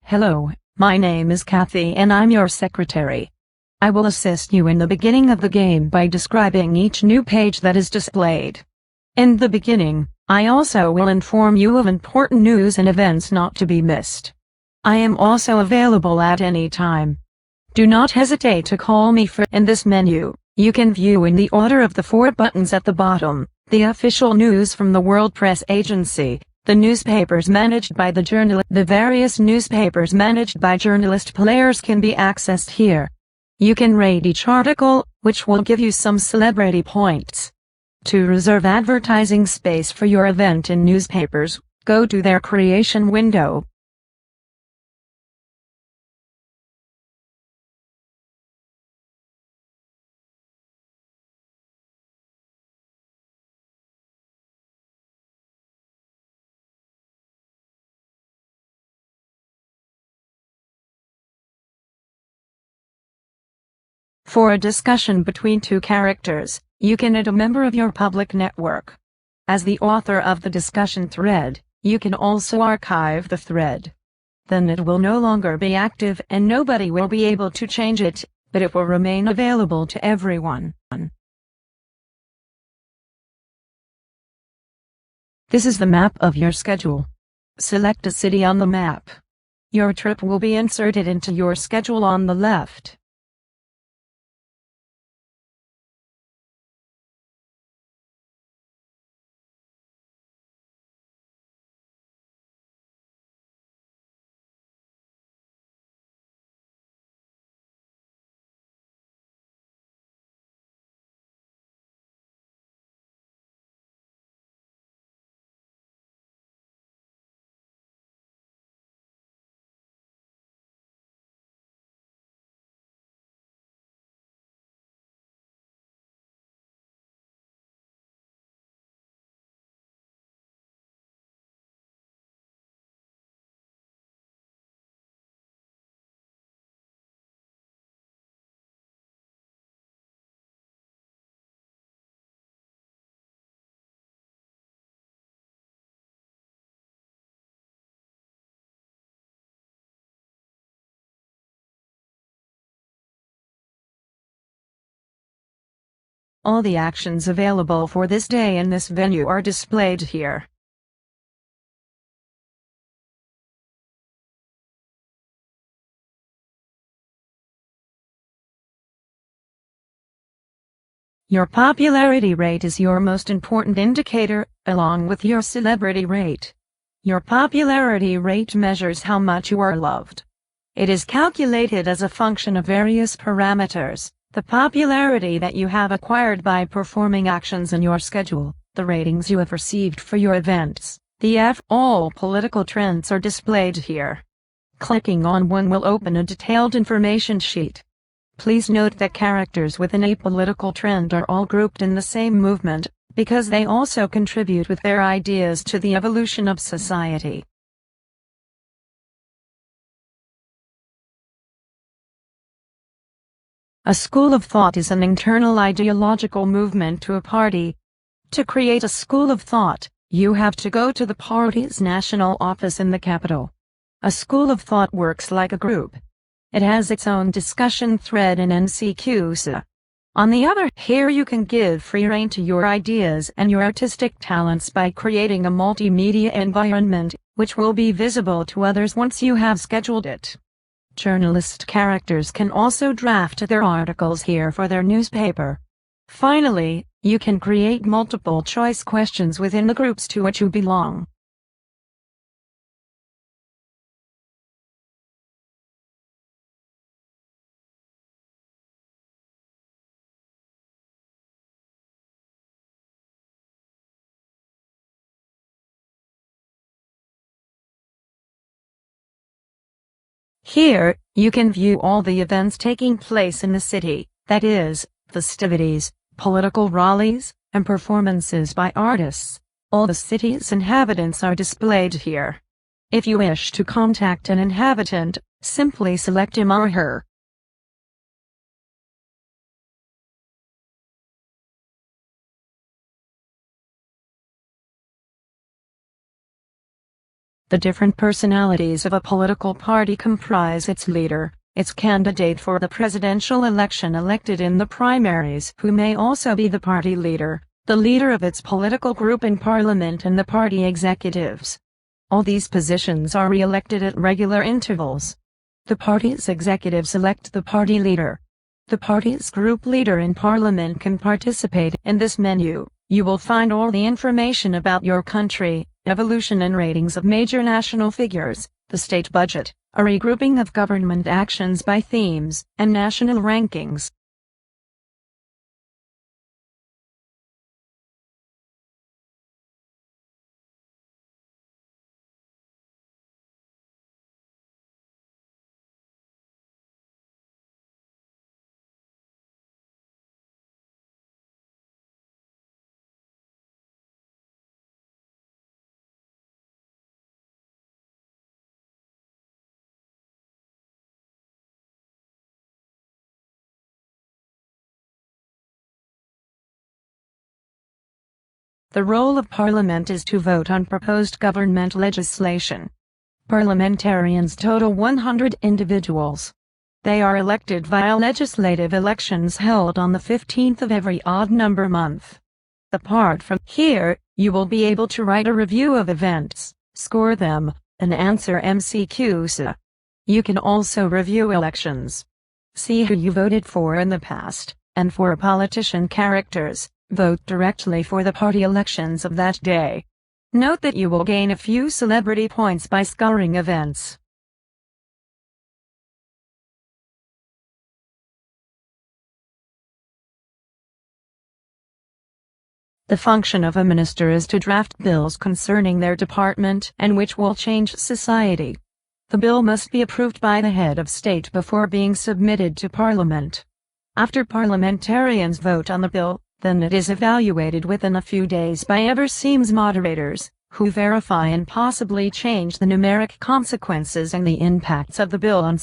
Hello, my name is Kathy and I'm your secretary. I will assist you in the beginning of the game by describing each new page that is displayed. In the beginning, I also will inform you of important news and events not to be missed. I am also available at any time. Do not hesitate to call me in this menu. You can view in the order of the 4 buttons at the bottom, the official news from the World Press Agency, the newspapers managed by the journalist. The various newspapers managed by journalist players can be accessed here. You can rate each article, which will give you some celebrity points. To reserve advertising space for your event in newspapers, go to their creation window. For a discussion between 2 characters, you can add a member of your public network. As the author of the discussion thread, you can also archive the thread. Then it will no longer be active and nobody will be able to change it, but it will remain available to everyone. This is the map of your schedule. Select a city on the map. Your trip will be inserted into your schedule on the left. All the actions available for this day in this venue are displayed here. Your popularity rate is your most important indicator, along with your celebrity rate. Your popularity rate measures how much you are loved. It is calculated as a function of various parameters: the popularity that you have acquired by performing actions in your schedule, the ratings you have received for your events, all political trends are displayed here. Clicking on one will open a detailed information sheet. Please note that characters within a political trend are all grouped in the same movement, because they also contribute with their ideas to the evolution of society. A school of thought is an internal ideological movement to a party. To create a school of thought, you have to go to the party's national office in the capital. A school of thought works like a group. It has its own discussion thread and NCQs. On the other, here you can give free rein to your ideas and your artistic talents by creating a multimedia environment, which will be visible to others once you have scheduled it. Journalist characters can also draft their articles here for their newspaper. Finally, you can create multiple choice questions within the groups to which you belong. Here, you can view all the events taking place in the city, that is, festivities, political rallies, and performances by artists. All the city's inhabitants are displayed here. If you wish to contact an inhabitant, simply select him or her. The different personalities of a political party comprise its leader, its candidate for the presidential election elected in the primaries, who may also be the party leader, the leader of its political group in parliament, and the party executives. All these positions are re-elected at regular intervals. The party's executives elect the party leader. The party's group leader in parliament can participate in this menu. You will find all the information about your country, evolution and ratings of major national figures, the state budget, a regrouping of government actions by themes, and national rankings. The role of Parliament is to vote on proposed government legislation. Parliamentarians total 100 individuals. They are elected via legislative elections held on the 15th of every odd-number month. Apart from here, you will be able to write a review of events, score them, and answer MCQs. You can also review elections. See who you voted for in the past, and for politician characters. Vote directly for the party elections of that day. Note that you will gain a few celebrity points by scoring events. The function of a minister is to draft bills concerning their department and which will change society. The bill must be approved by the head of state before being submitted to Parliament. After parliamentarians vote on the bill, then it is evaluated within a few days by ever-seems moderators, who verify and possibly change the numeric consequences and the impacts of the bill on